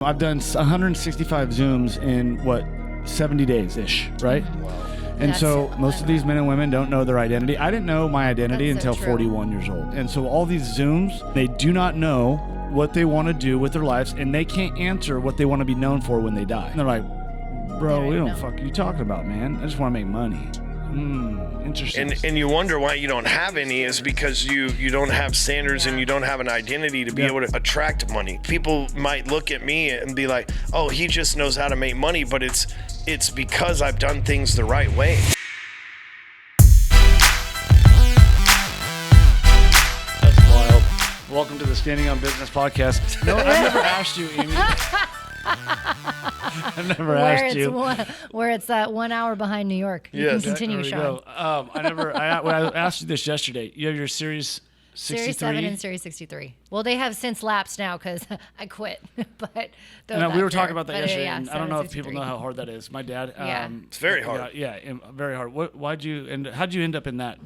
I've done 165 Zooms in, 70 days-ish, right? Wow. And so most of these men and women don't know their identity. I didn't know my identity until 41 years old. And so all these Zooms, they do not know what they want to do with their lives, and they can't answer what they want to be known for when they die. And they're like, bro, we don't fuck you talking about, man. I just want to make money. Interesting. And you wonder why you don't have any is because you don't have standards and you don't have an identity to be able to attract money. People might look at me and be like, oh, he just knows how to make money, but it's because I've done things the right way. That's wild. Welcome to the Standing on Business podcast. No, I've never asked you, Amy. I've never asked you. Where it's that 1 hour behind New York. You can continue, Sean. I asked you this yesterday. You have your Series 63? Series 7 and Series 63. Well, they have since lapsed now because I quit. But we were talking about that yesterday, and I don't know if 63. people know how hard that is. My dad. It's very hard. Yeah, very hard. How'd you end up in that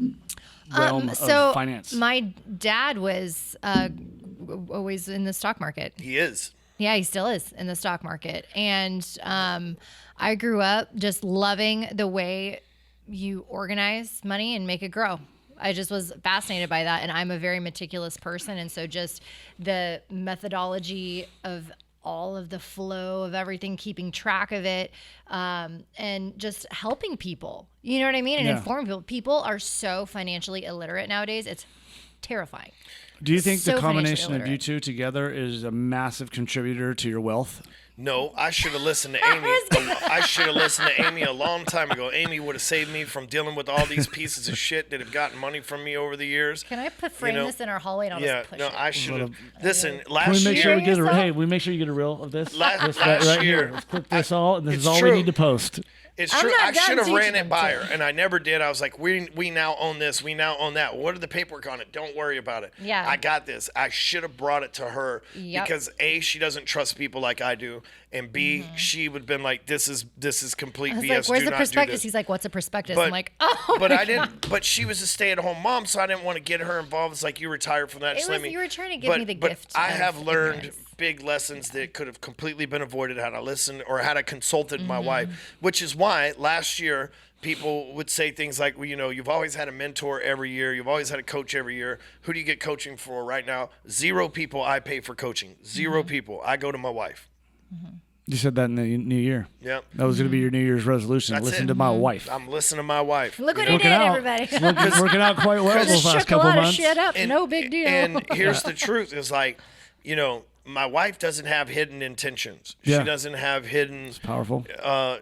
realm of finance? My dad was always in the stock market. He is. Yeah, he still is in the stock market. And I grew up just loving the way you organize money and make it grow. I just was fascinated by that. And I'm a very meticulous person. And so just the methodology of all of the flow of everything, keeping track of it, and just helping people. You know what I mean? And informing people. People are so financially illiterate nowadays. It's terrifying. Do you think the combination of you two together is a massive contributor to your wealth? No, I should have listened to Amy. I should have listened to Amy a long time ago. Amy would have saved me from dealing with all these pieces of shit that have gotten money from me over the years. Can I frame this in our hallway and I'll just push it? I should have. Listen, last Can we make year. sure we get we make sure you get a reel of this? Last right year. Here. Let's clip this all, and this is all true. we need to post. It's I'm true. not I done should have ran teaching it by them her, to. and I never did. I was like, we now own this. We now own that. What are the paperwork on it? Don't worry about it. Yeah. I got this. I should have brought it to her because A, she doesn't trust people like I do, and B, she would have been like, this is complete I was BS. like, where's do the not prospectus? do this. He's like, what's a prospectus? But- I'm like, oh, But my I God. didn't. But she was a stay-at-home mom, so I didn't want to get her involved. It's like you retired from that. It just let was- me. you were trying to give me the gift But I of have learned ignorance. big lessons that could have completely been avoided had I listened or had I consulted my Mm-hmm. wife. Which is why last year people would say things like, well, you've always had a mentor every year. You've always had a coach every year. Who do you get coaching for right now? 0 people I pay for coaching. 0 Mm-hmm. people. I go to my wife. You said that in the new year. Yeah. That was going to be your New Year's resolution. That's Listen it. to my wife. I'm listening to my wife. Look what he Working did, out. everybody. It's working out quite well Just those last shook a couple lot months. of shit up. No big deal. And here's the truth: is like, my wife doesn't have hidden intentions. Yeah. She doesn't have hidden. It's powerful. We I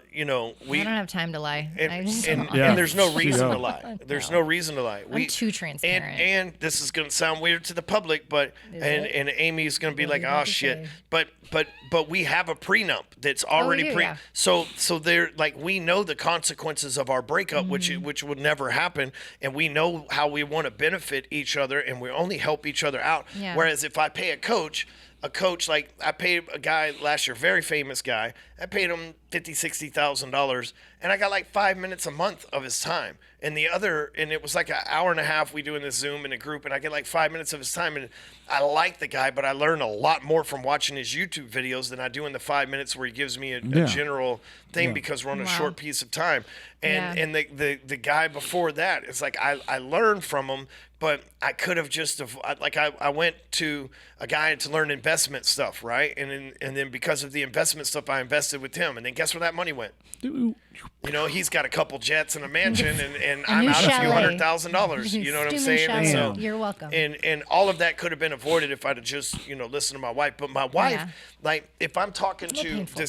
don't have time to lie. and Yeah. there's no reason Yeah. to lie. There's no reason to lie. I'm too transparent. And this is gonna sound weird to the public, but and Amy's gonna be like, you oh about to shit. say? But we have a prenup that's already do, yeah. So they're like, we know the consequences of our breakup, Mm-hmm. which would never happen, and we know how we want to benefit each other, and we only help each other out. Yeah. Whereas if I pay a coach, like I paid a guy last year, very famous guy. I paid him $50,000-$60,000, and I got like 5 minutes a month of his time. And it was like an hour and a half we doing this Zoom in a group, and I get like 5 minutes of his time. And I like the guy, but I learn a lot more from watching his YouTube videos than I do in the 5 minutes where he gives me a general thing because we're on a short piece of time. And the guy before that, it's like I learned from him, but I could have just I went to a guy to learn investment stuff, right? And then because of the investment stuff, I invested with him, and then guess where that money went? He's got a couple jets and a mansion, and I'm out a few $100,000. You know what I'm Stewman saying? And chalet. so, You're welcome. And all of that could have been avoided if I'd have just listened to my wife. But my wife, like if I'm talking to painful.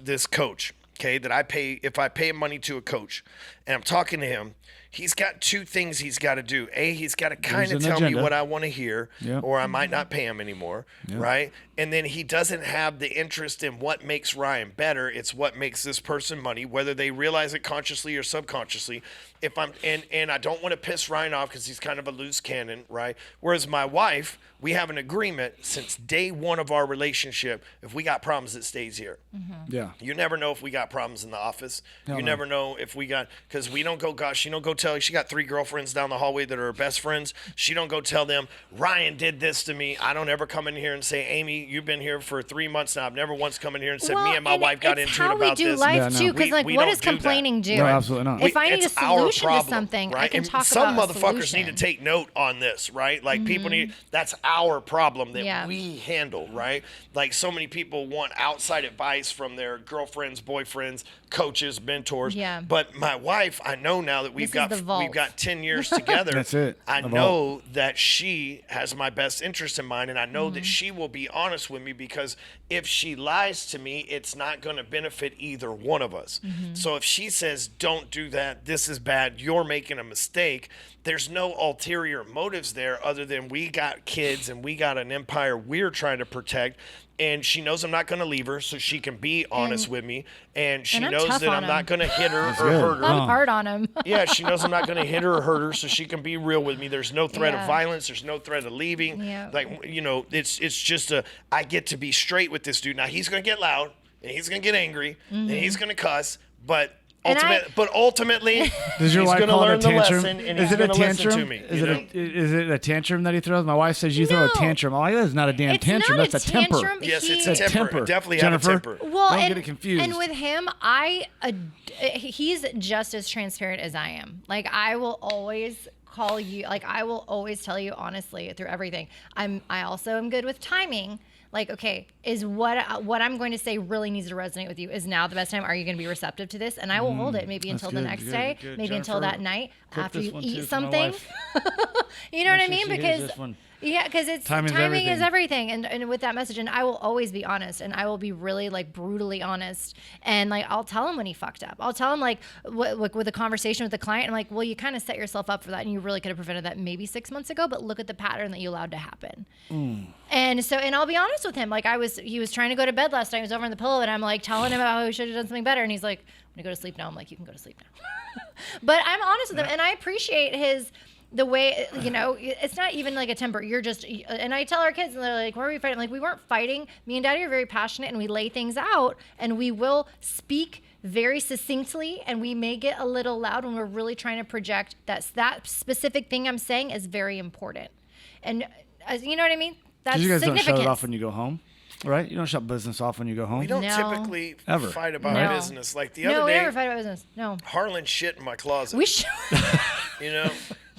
this coach, okay, that I pay, if I pay money to a coach, and I'm talking to him, he's got 2 things he's got to do. A, he's got to kind of tell me what I want to hear, or I might not pay him anymore, right? And then he doesn't have the interest in what makes Ryan better. It's what makes this person money, whether they realize it consciously or subconsciously. If I'm and I don't want to piss Ryan off because he's kind of a loose cannon, right? Whereas my wife, we have an agreement since day 1 of our relationship. If we got problems, it stays here. Yeah. You never know if we got problems in the office. You never know if we got, because we don't go, gosh, you don't go tell. She got 3 girlfriends down the hallway that are her best friends. She don't go tell them, Ryan did this to me. I don't ever come in here and say, Amy, you've been here for 3 months now. I've never once come in here and said, me and my wife got into it about this. It's how we do life too, because like, what does complaining do? No, absolutely not. If I need a solution to something, right? I can talk some about motherfuckers solution. need to take note on this, right? Like people need. That's our problem that Yeah. we handle, right? Like so many people want outside advice from their girlfriends, boyfriends, coaches, mentors. Yeah. But my wife, I know now that we've This is the vault. 10 years together. That's it. I The know that she has my best interest in mind, and I know Mm-hmm. that she will be honest with me, because if she lies to me, it's not going to benefit either one of us. Mm-hmm. So if she says, don't do that, this is bad, you're making a mistake, there's no ulterior motives there other than we got kids and we got an empire we're trying to protect. And she knows I'm not going to leave her, so she can be honest with me. And she I'm knows tough that on I'm him. not going to hit her or good. hurt her. I'm hard on him. Yeah, she knows I'm not going to hit her or hurt her, so she can be real with me. There's no threat Yeah. of violence. There's no threat of leaving. Yeah. Like, you know, it's just I get to be straight with this dude. Now, he's going to get loud, and he's going to get angry, and he's going to cuss, but And ultimately, Does your he's wife going to call it a learn the tantrum? lesson, and Is he's it a going to listen tantrum? to me. Is it a tantrum that he throws? My wife says you throw a No. tantrum. I'm like, that's not a damn It's tantrum. not That's a a temper. tantrum. Yes, it's He- a temper. It definitely have a Jennifer, temper. Well, don't and, get it confused. and with him, he's just as transparent as I am. Like, I will always call you, like, I will always tell you honestly through everything. I also am good with timing. Like, okay, is what I'm going to say really needs to resonate with you? Is now the best time? Are you going to be receptive to this? And I will hold it maybe until the good, next good, day, good. maybe until Jennifer, that night clip after this you one too eat for my something. wife. You know what I Make mean? sure she hears Because this one. yeah, because it's Timing's timing is everything. everything, and with that message, and I will always be honest, and I will be really like brutally honest, and like I'll tell him when he fucked up. I'll tell him like with a conversation with the client, I'm like, well, you kind of set yourself up for that, and you really could have prevented that maybe 6 months ago, but look at the pattern that you allowed to happen. And so, and I'll be honest with him, like he was trying to go to bed last night, he was over on the pillow, and I'm like telling him about how he should have done something better, and he's like, I'm gonna go to sleep now. I'm like, you can go to sleep now. But I'm honest with him, and I appreciate the way, you know, it's not even like a temper. You're just, and I tell our kids, and they're like, why are we fighting? Like, we weren't fighting. Me and Daddy are very passionate, and we lay things out, and we will speak very succinctly, and we may get a little loud when we're really trying to project that specific thing I'm saying is very important. And you know what I mean? That's Because you guys don't significant. shut it off when you go home, right? You don't shut business off when you go home. We don't No. typically Ever. fight about No. business. Like the No, other we day, never fight about business. No. Harlan shit in my closet. We should. You know,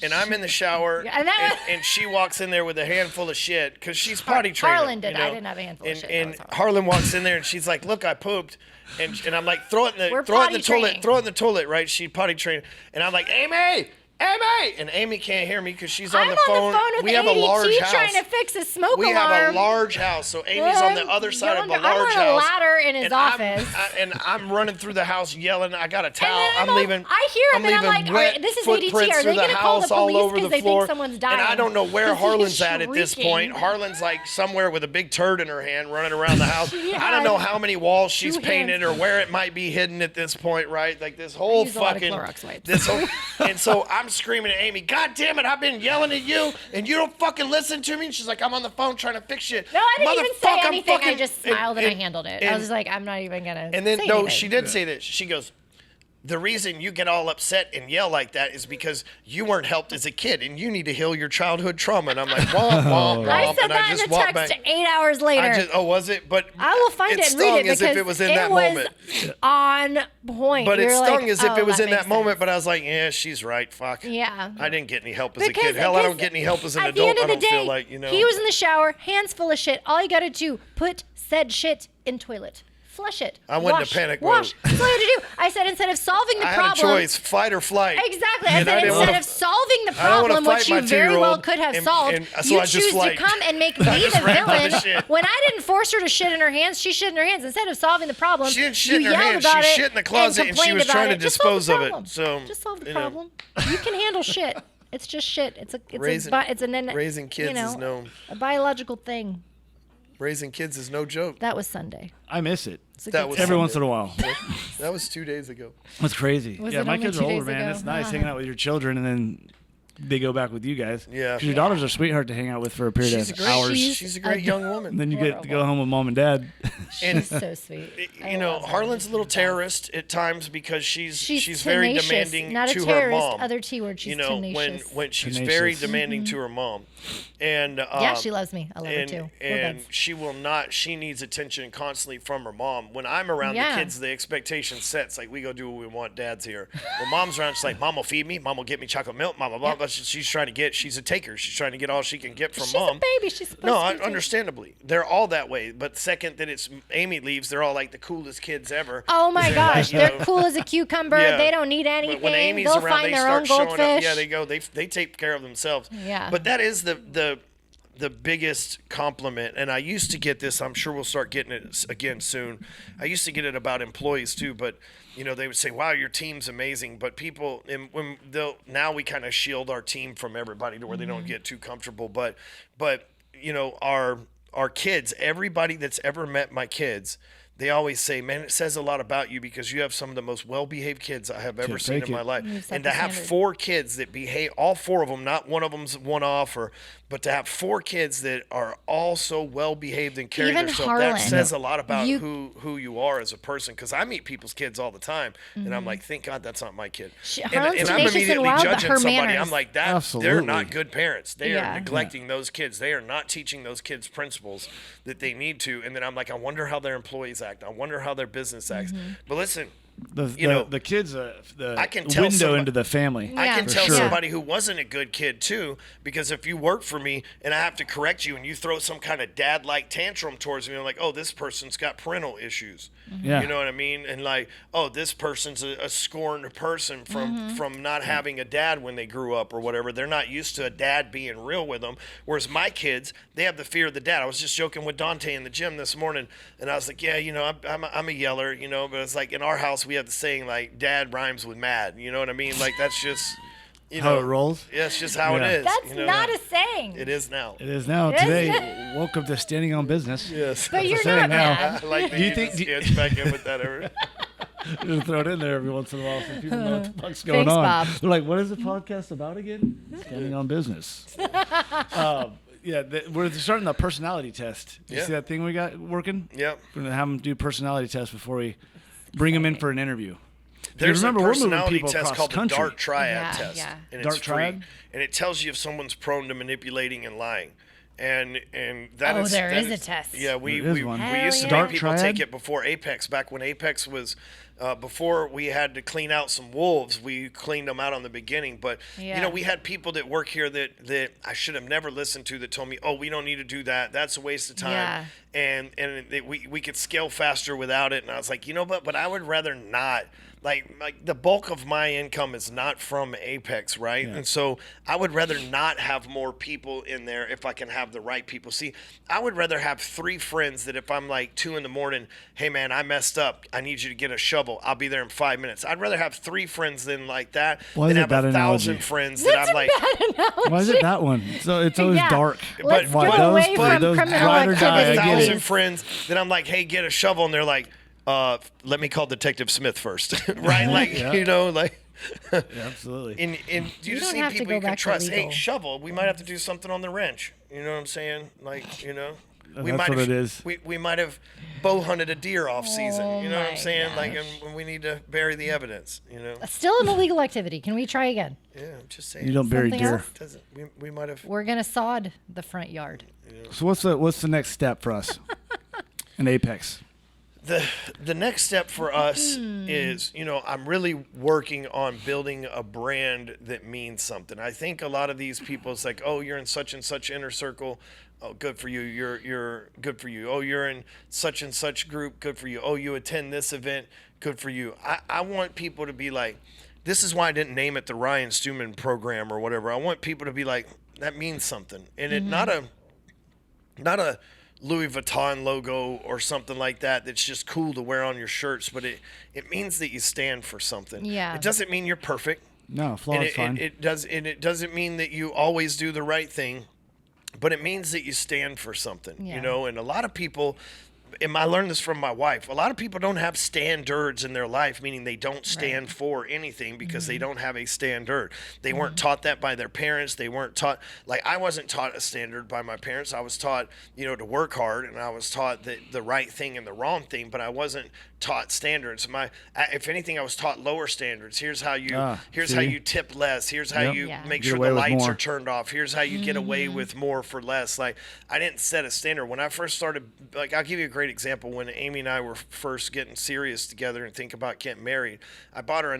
and I'm in the shower, Yeah, and that was- and she walks in there with a handful of shit because she's potty trained. Harlan did. I didn't have a handful of and, shit. That And was Harlan. Harlan walks in there and she's like, "Look, I pooped," and I'm like, "Throw it in the We're throw it in the potty toilet, training. throw it in the toilet." Right? She potty trained, and I'm like, "Amy, Amy," and Amy can't hear me because she's on I'm the phone. with We have a large ADT house. trying to fix a smoke We alarm. have a large house, so Amy's on the other side of the I'm large on a house. ladder in his and office. and I'm running through the house yelling. I got a towel. then I'm I'm leaving. I hear him, and I'm leaving like, wet "Alright, this is footprints ADT. Are through they the gonna call the house all police over 'cause the they think floor. someone's And I dying? don't know where 'Cause he's Harlan's at this shrieking. point. Harlan's like somewhere with a big turd in her hand, running around the house. She I don't know had how many walls she's 2 painted hands. or where it might be hidden at this point. Right? Like this whole use a lot of fucking Clorox wipes. this whole. And so I'm screaming at Amy, "God damn it! I've been yelling at you, and you don't fucking listen to me." And she's like, "I'm on the phone trying to fix shit." No, I didn't even say Motherfucker, I'm anything. I fucking- just smiled and I handled it. I was just like, I'm not even gonna. And then say no, anything. she did say this. She goes, "The reason you get all upset and yell like that is because you weren't helped as a kid, and you need to heal your childhood trauma." And I'm like, "Womp womp womp." I said and that I in just the walked text back. 8 hours later. Was it? But I will find it and read it as because if it was in it that was moment. on point. But it You're stung like, as if oh, it was in makes that moment. sense. But I was like, "Yeah, she's right. Fuck." Yeah. I didn't get any help as a Because- kid. Hell, I don't because get any help as an at adult. the end I of the don't day, feel like, you know. he was in the shower, hands full of shit. All you got to do, put said shit in toilet. Flush it. I went into Wash, panic wash. mode. That's all you had to do. I said, instead of solving the I problem. had a choice: fight or flight. Exactly. I And said, didn't instead wanna- of solving the I don't wanna problem, which fight my you very well 2-year-old, could have and- solved, and so you I just choose to flight. come and make me I just the ran by the villain. shit. When I didn't force her to shit in her hands, she shit in her hands. Instead of solving the problem, She didn't shit you in her yelled hands. about She it shit in the closet and she complained was about trying to it. Just solve the dispose of it. problem. So, just solve the you know. problem. You can handle shit. It's just shit. It's Raising- a raising kids you know, is no- a biological thing. Raising kids is no joke. That was Sunday. I miss it. It's a That good was Sunday. Every once in a while. That was 2 days ago. It's crazy. Was Yeah, it my only kids 2 are older, days man. ago? It's nice Ah. hanging out with your children and then they go back with you guys. Yeah. 'Cause your daughter's a sweetheart to hang out with for a period She's a of great, hours. she's a great young woman. And then you get to go home with mom and dad. And She's so sweet. you know, Harlan's a little terrorist at times because she's very tenacious. demanding Not to a her terrorist, mom. other T word. She's You know, tenacious. when she's Tenacious. very demanding to her mom, and yeah, she loves me. I love her and, too. We're and buds. she will not. She needs attention constantly from her mom. When I'm around the Yeah. kids, the expectation sets. Like we go do what we want. Dad's here. When mom's around, she's like, "Mom will feed me. Mom will get me chocolate milk. Mom, blah, blah, blah." She's trying to get. She's a taker. She's trying to get all she can get from She's mom. a baby. She's supposed No, to be too. understandably, they're all that way. But the second that it's Amy leaves, they're all like the coolest kids ever. Oh my They're gosh, like, you they're know, cool as a cucumber. Yeah. They don't need anything. But when Amy's They'll around, find they their start own showing goldfish. up. Yeah, they go. They take care of themselves. Yeah. But that is the biggest compliment, and I used to get this. I'm sure we'll start getting it again soon. I used to get it about employees too, but you know they would say, "Wow, your team's amazing." But people, and when they'll now we kind of shield our team from everybody to where they don't get too comfortable. But you know our kids, everybody that's ever met my kids. They always say, "Man, it says a lot about you because you have some of the most well-behaved kids I have ever seen in my life." You've set And the to have standard. 4 kids that behave, all 4 of them, not one of them's one-off, but to have 4 kids that are all so well-behaved and carry Even themselves, Harlan. that says a lot about You- who you are as a person. Because I meet people's kids all the time, and I'm like, thank God that's not my kid. Harlan's And I'm tenacious and immediately wild, but judging her somebody. manners. I'm like, they're Absolutely. not good parents. They Yeah. are neglecting those kids. They are not teaching those kids principles that they need to. And then I'm like, I wonder how their employees act. I wonder how their business acts. Mm-hmm. But listen, You know, the kids are the I can tell window somebody- into the family. I Yeah. can For tell sure. somebody who wasn't a good kid too, because if you work for me and I have to correct you and you throw some kind of dad-like tantrum towards me, I'm like, oh, this person's got parental issues. Yeah. You know what I mean? And like, oh, this person's a scorned person from not having a dad when they grew up or whatever. They're not used to a dad being real with them. Whereas my kids, they have the fear of the dad. I was just joking with Dante in the gym this morning, and I was like, yeah, you know, I'm a yeller, you know, but it's like in our house we have the saying like, dad rhymes with mad. You know what I mean? Like that's just, you How know, it rolls? Yeah, it's just how Yeah. it is. That's you know? not a saying. It is now. It is now. It is Today, now. welcome to Standing on Business. Yes. But you're saying not now. mad. I like that Do you you think- just do you- sketch back in with that. Just throw it in there every once in a while so people know what the fuck's going Thanks, on. Bob. They're like, what is the podcast about again? Standing on Business. Yeah, we're starting the personality test. You Yeah. see that thing we got working? Yep. We're going to have them do personality tests before we bring them in for an interview. There's remember, a we're moving personality people test across called country. the DART Triad Yeah, test, yeah. and DART it's free, Triad? and it tells you if someone's prone to manipulating and lying. And that Oh, is there that is a test. Yeah, we There is one. we Hell used to yeah. make people Dark take Triad? it before Apex. Back when Apex was, before we had to clean out some wolves, we cleaned them out on the beginning. But you Yeah. know, we had people that work here that I should have never listened to that told me, "Oh, we don't need to do that. That's a waste of time." Yeah. And we could scale faster without it. And I was like, you know, but I would rather not. Like the bulk of my income is not from Apex, right? Yeah. And so I would rather not have more people in there if I can have the right people. See, I would rather have 3 friends that if I'm like 2 a.m, hey man, I messed up. I need you to get a shovel. I'll be there in 5 minutes. I'd rather have 3 friends than like that Why than is it have that 1,000 analogy? friends that I'm like. Why is it that one? So it's always Yeah. dark. Let's But- go but- away but from those criminal ride or die, I activity. get it. 1,000 friends that I'm like, hey, get a shovel, and they're like, let me call Detective Smith first, right? Like, Yeah. you know, like. Yeah, absolutely. And you You just don't need have to people go you can back to trust. Hey, legal. shovel, we might have to do something on the wrench. You know what I'm saying? Like, you know, we That's might what have, it is. We might have bow hunted a deer off season. Oh You know what I'm my saying? Like, gosh. and we need to bury the evidence. You know? Still an illegal activity. Can we try again? Yeah, I'm just saying. You don't bury Something deer. else? Doesn't we might have. We're gonna sod the front yard. So what's the next step for us in Apex? The next step for us is, you know, I'm really working on building a brand that means something. I think a lot of these people, it's like, oh, you're in such and such inner circle. Oh, good for you. You're good for you. Oh, you're in such and such group. Good for you. Oh, you attend this event. Good for you. I want people to be like, this is why I didn't name it the Ryan Stewman program or whatever. I want people to be like, that means something. And it not a Louis Vuitton logo or something like that that's just cool to wear on your shirts, but it means that you stand for something. Yeah. It doesn't mean you're perfect. No, And flawed fine. it doesn't mean that you always do the right thing, but it means that you stand for something, Yeah. you know, and a lot of people and I learned this from my wife. A lot of people don't have standards in their life, meaning they don't stand for anything because they don't have a standard. They weren't taught that by their parents. They weren't taught, like I wasn't taught a standard by my parents. I was taught, to work hard, and I was taught the right thing and the wrong thing, but I wasn't taught standards. If anything, I was taught lower standards. Here's how you how you tip less. Here's how you make sure the lights are turned off. Here's how you get away with more for less. Like I didn't set a standard when I first started. Like I'll give you a great example. When Amy and I were first getting serious together and think about getting married, I bought her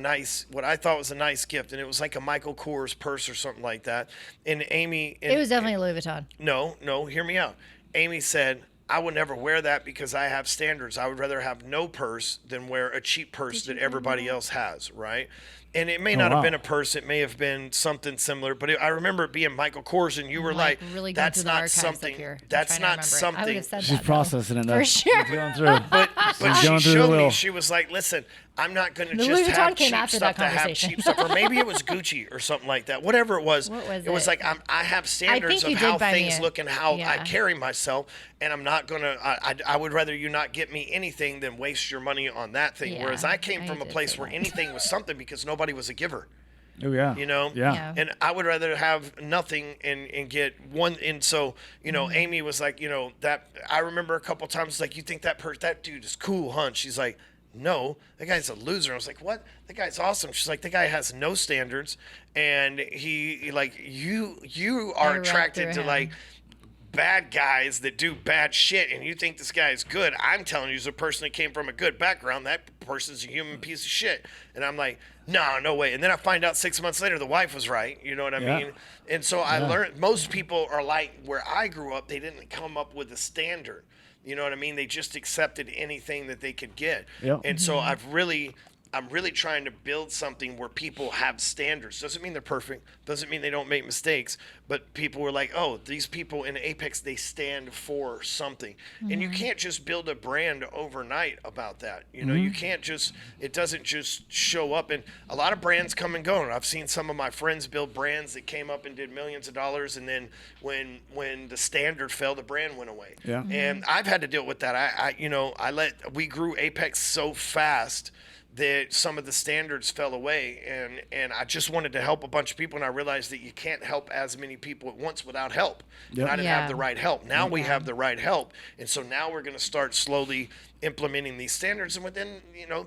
what I thought was a nice gift, and it was like a Michael Kors purse or something like that. And Amy, it was definitely Louis Vuitton. No, hear me out. Amy said, I would never wear that because I have standards. I would rather have no purse than wear a cheap purse that everybody else has, right? And it may not have been a purse. It may have been something similar. But I remember it being Michael Kors, and you were like, really that's not something. That's not something. I would have said She's that, processing it. For sure. She's going through. But she going through the showed me, wheel. she was like, listen, I'm not going to The just Louis have Vuitton came cheap after stuff that to have conversation. cheap stuff. Or maybe it was Gucci or something like that. Whatever it was. What was it was it? like, I have standards of you how did buy me things a- look and how I yeah. carry myself. And I'm not going to, I would rather you not get me anything than waste your money on that thing. Yeah, Whereas I came I from a did place say where that. anything was something because nobody was a giver. Oh yeah. Yeah. Yeah. And I would rather have nothing and get one. And so, Amy was like, that I remember a couple times, like, you think that dude is cool, huh? And she's like, no, that guy's a loser. I was like, what? That guy's awesome. She's like, the guy has no standards. And he like, you are I attracted read to through like him. bad guys that do bad shit, and you think this guy is good. I'm telling you, he's a person that came from a good background. That person's a human piece of shit. And I'm like, no way. And then I find out 6 months later the wife was right. You know what I mean? And so I learned most people are like where I grew up. They didn't come up with a standard. You know what I mean? They just accepted anything that they could get. Yep. And so I'm really trying to build something where people have standards. Doesn't mean they're perfect. Doesn't mean they don't make mistakes. But people were like, oh, these people in Apex, they stand for something. And you can't just build a brand overnight about that. You can't just, it doesn't just show up. And a lot of brands come and go. And I've seen some of my friends build brands that came up and did millions of dollars. And then when the standard fell, the brand went away. Yeah. And I've had to deal with that. We grew Apex so fast that some of the standards fell away, and I just wanted to help a bunch of people, and I realized that you can't help as many people at once without help. Yep. And I didn't Yeah. have the right help. Now we have the right help, and so now we're going to start slowly implementing these standards, and within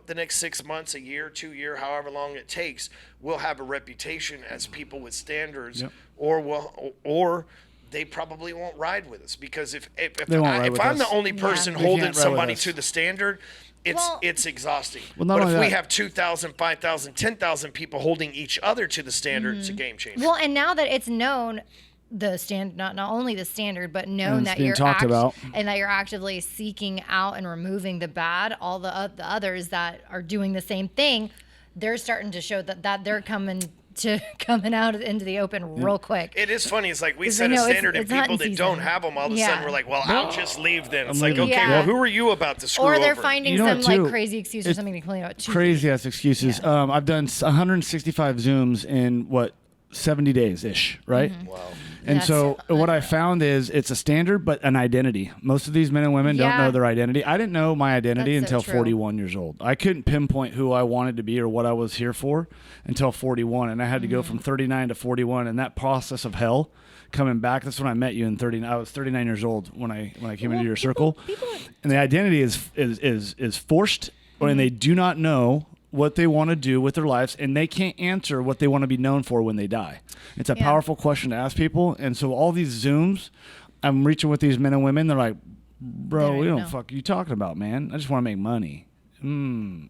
the next 6 months, a year, 2 year, however long it takes, we'll have a reputation as people with standards, Yep. or they probably won't ride with us, because if They won't ride with I'm us. the only person They holding can't ride with somebody us. to the standard, it's exhausting. Well, not but only if we that- have 2,000, 5,000, 10,000 people holding each other to the standard, it's a game changer. Well, and now that it's known, not only the standard, but known it's that being you're talked about. and that you're actively seeking out and removing the bad, all the others that are doing the same thing, they're starting to show that they're coming out into the open real quick. It is funny. It's like we 'Cause set they a know it's- standard, and it's hunting people that don't season. have them, all of a Yeah. sudden we're like, well, I'll just leave then. It's I'm like, leaving. okay, Yeah. well, who are you about to screw Or they're over? finding You know some what, like too? crazy excuse or something to clean out. Crazy ass excuses. I've done 165 Zooms in 70 days ish, right? Mm-hmm. Wow. And That's so what I found is it's a standard, but an identity. Most of these men and women don't Yeah. know their identity. I didn't know my identity That's so until true. 41 years old. I couldn't pinpoint who I wanted to be or what I was here for until 41. And I had to go from 39 to 41. And that process of hell coming back, that's when I met you in 39. I was 39 years old when I came into your circle. And the identity is forced, and they do not know what they want to do with their lives, and they can't answer what they want to be known for when they die. It's a powerful question to ask people. And so all these Zooms, I'm reaching with these men and women, they're like, bro, we don't fuck you talking about, man. I just want to make money.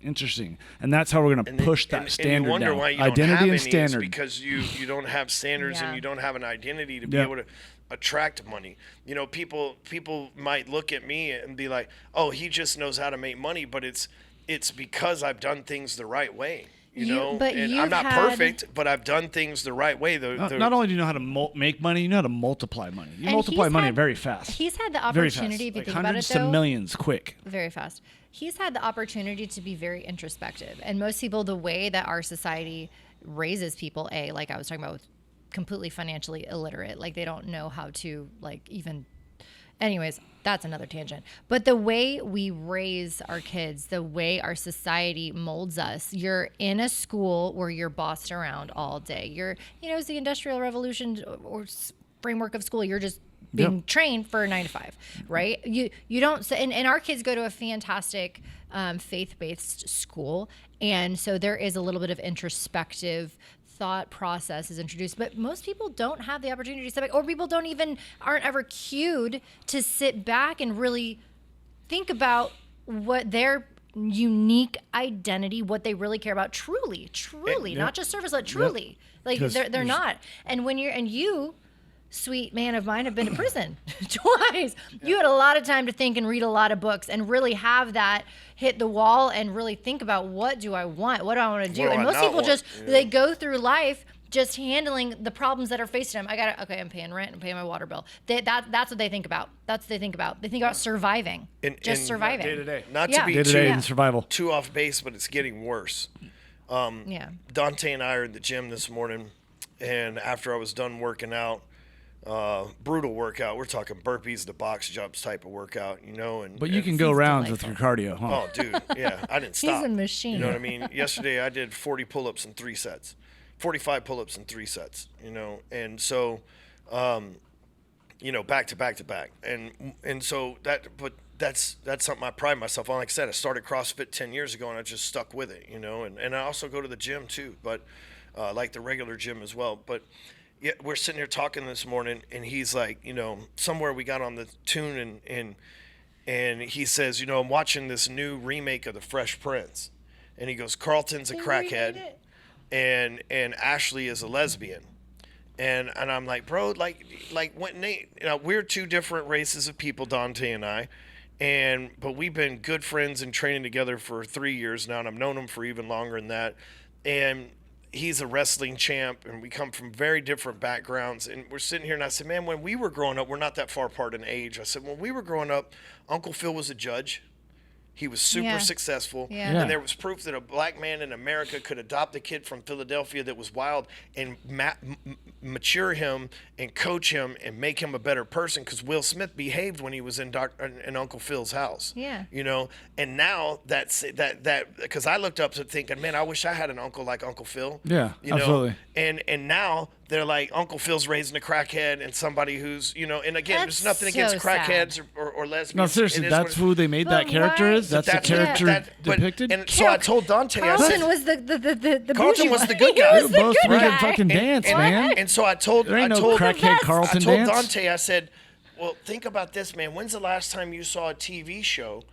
Interesting. And that's how we're going to push that standard and you wonder down. why you Identity don't have and any is standard. because you don't have standards Yeah. and you don't have an identity to be Yeah. able to attract money. People might look at me and be like, oh, he just knows how to make money, but it's because I've done things the right way. But and you've I'm not had- perfect, but I've done things the right way. Not only do you know how to make money, you know how to multiply money. You And multiply he's money had- very fast. He's had the Very fast. opportunity, if you Like think about it, hundreds though, to millions quick. very fast. He's had the opportunity to be very introspective. And most people, the way that our society raises people, like I was talking about, with completely financially illiterate, like they don't know how to even anyways, that's another tangent. But the way we raise our kids, the way our society molds us, you're in a school where you're bossed around all day. It's the Industrial Revolution or framework of school. You're just being trained for a 9 to 5, right? You don't, and our kids go to a fantastic faith-based school. And so there is a little bit of introspective thought process is introduced, but most people don't have the opportunity to sit back, or people aren't ever cued to sit back and really think about what their unique identity, what they really care about, truly, not just surface, but truly. Like they're not. And you, sweet man of mine, have been to prison twice. You had a lot of time to think and read a lot of books and really have that hit the wall and really think about, what do I want? What do I want to do? And most people they go through life just handling the problems that are facing them. I'm paying rent and paying my water bill. That's what they think about. That's what they think about. They think about surviving, surviving. Day to day. Not to be day-to-day in survival. too off base, but it's getting worse. Dante and I are in the gym this morning, and after I was done working out, brutal workout. We're talking burpees to box jumps type of workout, But you can go rounds with your cardio, huh? Oh, dude, yeah, I didn't stop. He's a machine. You know what I mean? Yesterday I did 40 pull-ups in 3 sets, 45 pull-ups in 3 sets. And so, back to back to back, and so that's something I pride myself on. Like I said, I started CrossFit 10 years ago, and I just stuck with it, And I also go to the gym too, but like the regular gym as well, but. Yeah, we're sitting here talking this morning, and he's like, somewhere we got on the tune, and he says, I'm watching this new remake of The Fresh Prince, and he goes, Carlton's a crackhead, and Ashley is a lesbian, and I'm like, bro, like when we're 2 different races of people, Dante and I, but we've been good friends and training together for 3 years now, and I've known him for even longer than that, and he's a wrestling champ, and we come from very different backgrounds. And we're sitting here, and I said, man, when we were growing up, we're not that far apart in age. I said, when we were growing up, Uncle Phil was a judge. He was super successful. Yeah. And there was proof that a black man in America could adopt a kid from Philadelphia that was wild and mature him and coach him and make him a better person, because Will Smith behaved when he was in Uncle Phil's house. Yeah. And now that's that because I looked up to thinking, man, I wish I had an uncle like Uncle Phil. Yeah, absolutely. And now they're like, Uncle Phil's raising a crackhead, and somebody who's, and again, That's there's nothing so against crackheads or lesbians. No, seriously, It is that's what who they made that But character why? is? That's the character depicted? And so I told Dante, I Carlton said, was the Carlton bougie was one. the good He guy. was You're the both good freaking guy. fucking dance, man. and so I told There ain't no crackhead Carlton I told dance. Dante, I said, well, think about this, man. When's the last time you saw a TV show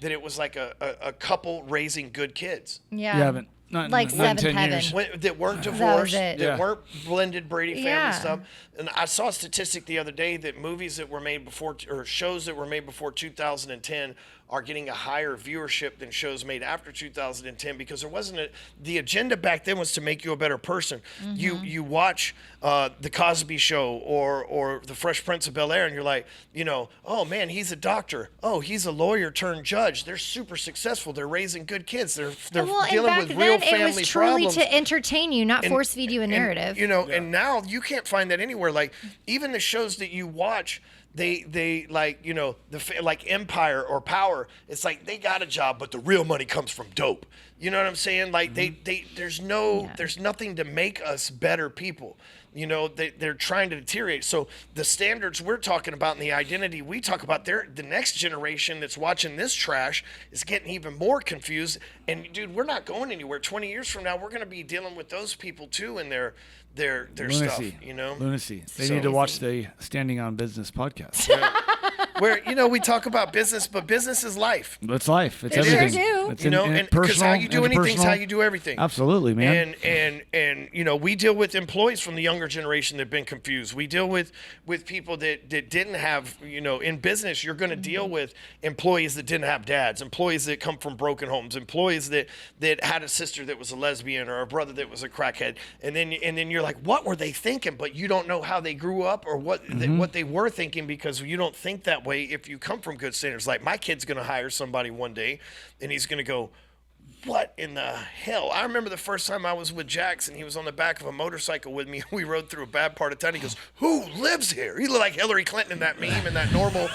that it was like a couple raising good kids? Yeah. You haven't. Not Like in 10 Seventh years. Heaven. That weren't divorced, it. that weren't blended Brady family Yeah. stuff. And I saw a statistic the other day that movies that were made before, or shows that were made before 2010, are getting a higher viewership than shows made after 2010, because there wasn't the agenda back then was to make you a better person. Mm-hmm. You watch the Cosby Show or the Fresh Prince of Bel-Air, and you're like, oh man, he's a doctor. Oh, he's a lawyer turned judge. They're super successful. They're raising good kids. They're Well, dealing and back with real then, it family was truly problems. to entertain you, not force feed you a narrative. And now you can't find that anywhere. Like even the shows that you watch, they like, like Empire or Power. It's like they got a job, but the real money comes from dope. You know what I'm saying? Like there's nothing to make us better people. They're trying to deteriorate. So the standards we're talking about and the identity we talk about, the next generation that's watching this trash is getting even more confused. And dude, we're not going anywhere. 20 years from now, we're going to be dealing with those people too and their Lunacy. stuff. Lunacy. They need to watch the Standing on Business podcast. Where we talk about business, but business is life. It's life. It's It is. everything. Sure do. It's And because personal, how you do anything is how you do everything. Absolutely, man. And we deal with employees from the younger generation that've been confused. We deal with people that didn't have, in business, you're going to deal with employees that didn't have dads, employees that come from broken homes, employees that had a sister that was a lesbian or a brother that was a crackhead. And then you're like, what were they thinking? But you don't know how they grew up or what they were thinking, because you don't think that way if you come from good standards. Like my kid's going to hire somebody one day and he's going to go, what in the hell? I remember the first time I was with Jackson, he was on the back of a motorcycle with me. We rode through a bad part of town. He goes, "Who lives here?" He looked like Hillary Clinton in that meme in that normal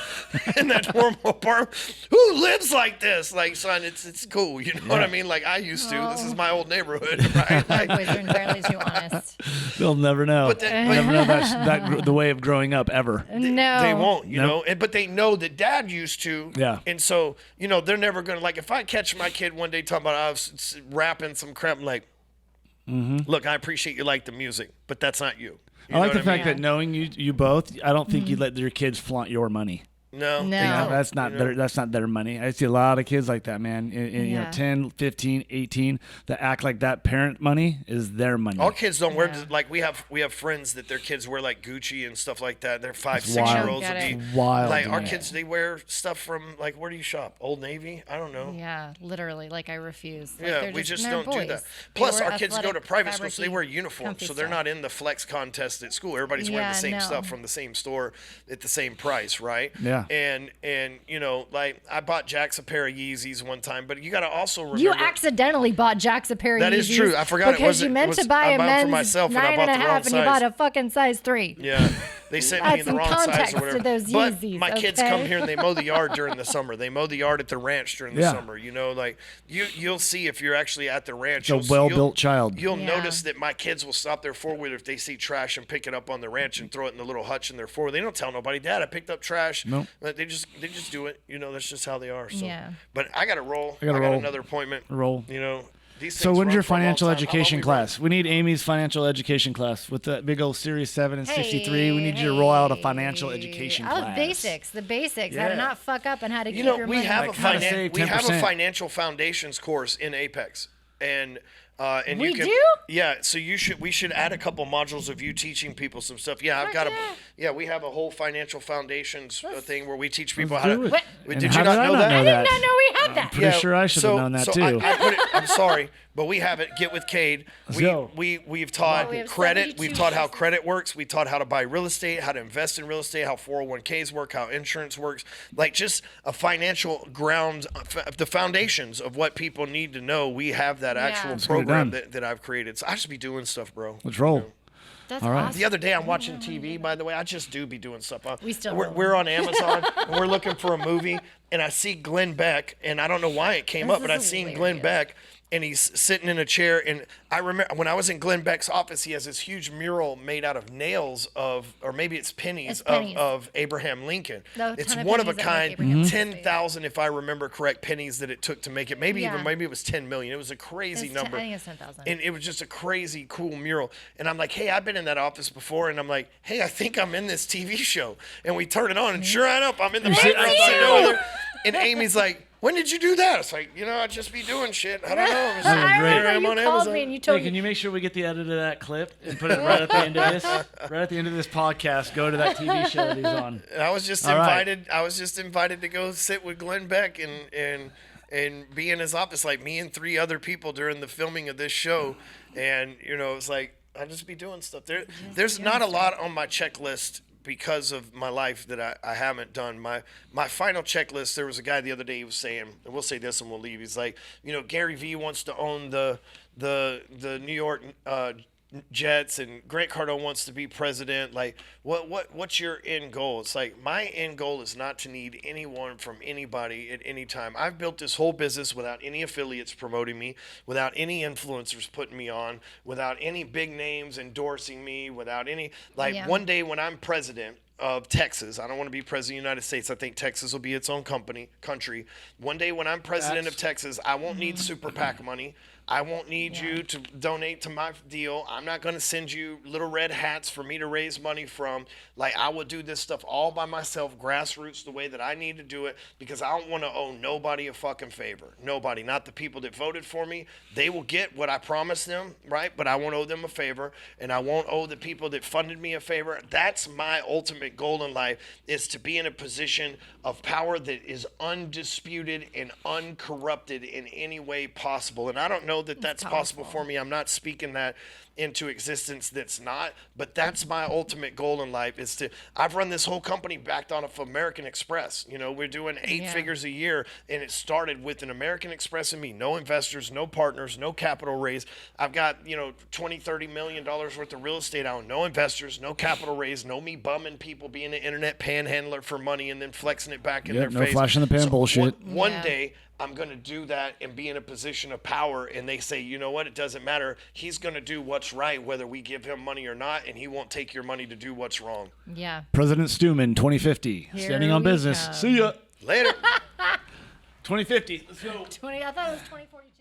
apartment. Who lives like this? Like, son, it's cool. You know what I mean? Like I used to. This is my old neighborhood, right? My Like, boys are entirely too honest. They'll never know. But never know that the way of growing up ever. No. they won't, you know. But they know that Dad used to. Yeah. And so, you know, they're never gonna like. If I catch my kid one day talking about I was rapping some crap, I'm like, look, I appreciate you like the music, but that's not you. You I like know the what fact mean? that knowing you both, I don't think you let your kids flaunt your money. No. No. they Yeah, don't, that's not you know? that's not their money. I see a lot of kids like that, man. You know, Yeah. 10, 15, 18 that act like that parent money is their money. Our kids don't wear Yeah. like we have friends that their kids wear like Gucci and stuff like that. They're 5, It's 6 wild. year olds. Get it. It's wild, Like our man. kids, they wear stuff from like where do you shop? Old Navy? I don't know. Yeah, literally. Like I refuse. Like, Yeah, they're we just they're don't do boys. that. They Plus, wear our kids go to athletic, private school, so they fabricy, wear uniforms, comfy so they're stuff. not in the flex contest at school. Everybody's wearing the Yeah, same no. stuff from the same store at the same price, right? Yeah. And you know, like I bought Jax a pair of Yeezys one time, but you got to also remember You accidentally bought Jax a pair of That is Yeezys true. I forgot it because wasn't- you meant it was- to buy I a bought 'em for men's myself, and I 9 bought and a the wrong half, and you size. bought a fucking size 3. Yeah, they sent me Add the some wrong size context or to whatever. those But Yeezys, my kids okay? come here and they mow the yard during the summer. They mow the yard at the ranch during the Yeah. summer. You know, like you'll see if you're actually at the ranch. It's a well-built child. You'll Yeah. notice that my kids will stop their four-wheeler if they see trash and pick it up on the ranch and throw it in the little hutch in their four-wheeler. They don't tell nobody, "Dad, I picked up trash." Nope. But they just do it. You know, that's just how they are. So. Yeah. But I got to roll. I gotta got roll. another appointment. Roll. You know. These So things when's run your for a long financial time. How long education we class? We need Amy's financial education class with that big old Series 7 and 63. We need you to roll out a financial education Oh, class. basics. The basics. How Yeah. to not fuck up and how to You keep know, your we money. have Like a how to save we have a 10%. financial foundations course in Apex, and We you can, do? Yeah, so we should add a couple modules of you teaching people some stuff. Yeah, I've Fuck got yeah. we have a whole financial foundations thing where we teach people Let's how do to. it. What? And Did how you not did I know not that? know I that? did not know we had that. Pretty sure I should have known that so too. I put it, I'm sorry, but we have it. Get with Cade. go. We've taught we have credit. 72 We've taught how lessons. credit works. We taught how to buy real estate, how to invest in real estate, how 401ks work, how insurance works. Like just a financial ground, the foundations of what people need to know. We have that actual Let's get it program done. that I've created. So I just be doing stuff, bro. Let's roll. That's All right. awesome. The other day I'm watching TV, by the way. I just do be doing stuff. We still we're, roll. we're on Amazon and we're looking for a movie, and I see Glenn Beck, and I don't know why it came This up, but I is seen hilarious. Glenn Beck, and he's sitting in a chair, and I remember when I was in Glenn Beck's office, he has this huge mural made out of nails or maybe it's pennies, It's pennies. Of Abraham Lincoln. A It's ton of one of a pennies that make kind, Abraham Lincoln 10,000 if I remember correct, pennies that it took to make it. Maybe Yeah. maybe it was 10 million. It was a crazy It's number. I think it's 10,000. And it was just a crazy cool mural. And I'm like, hey, I've been in that office before. And I'm like, hey, I think I'm in this TV show. And we turn it on, and sure enough, I'm in the background sitting over there. And Amy's like, when did you do that? It's like, I just be doing shit. I don't know. It's was I great. remember I'm you on called Amazon. me and you Hey, told can me. you make sure we get the edit of that clip and put it right at the end of this? Right at the end of this podcast, go to that TV show that he's on. And I was just All right. invited. I was just invited to go sit with Glenn Beck and be in his office, like me and 3 other people during the filming of this show. And it's like I just be doing stuff. There's not a lot on my checklist because of my life that I haven't done. My final checklist, there was a guy the other day, he was saying, and we'll say this and we'll leave. He's like, Gary Vee wants to own the New York Jets, and Grant Cardone wants to be president. Like, what's your end goal? It's like, my end goal is not to need anyone from anybody at any time. I've built this whole business without any affiliates promoting me, without any influencers putting me on, without any big names endorsing me, without any, Yeah. one day when I'm president of Texas, I don't want to be president of the United States. I think Texas will be its own country. One day when I'm president of Texas, I won't need super PAC money. I won't need you to donate to my deal. I'm not going to send you little red hats for me to raise money from. Like, I will do this stuff all by myself, grassroots, the way that I need to do it, because I don't want to owe nobody a fucking favor. Nobody, not the people that voted for me. They will get what I promised them, right? But I won't owe them a favor, and I won't owe the people that funded me a favor. That's my ultimate ultimate goal in life is to be in a position of power that is undisputed and uncorrupted in any way possible. And I don't know that that's possible for me. I'm not speaking that into existence that's not, but that's my ultimate goal in life is to, I've run this whole company backed on of American Express. You know, we're doing 8 figures a year, and it started with an American Express and me, no investors, no partners, no capital raise. I've got, you know, $20-30 million worth of real estate out, no investors, no capital raise, no me bumming people, being an internet panhandler for money and then flexing it back in their no face. flash in the pan bullshit. One day I'm going to do that and be in a position of power, and they say, you know what, it doesn't matter. He's going to do what's right whether we give him money or not, and he won't take your money to do what's wrong. Yeah. President Stewman, 2050. Here Standing on we business. come. See ya. Later. 2050. Let's go. I thought it was 2042.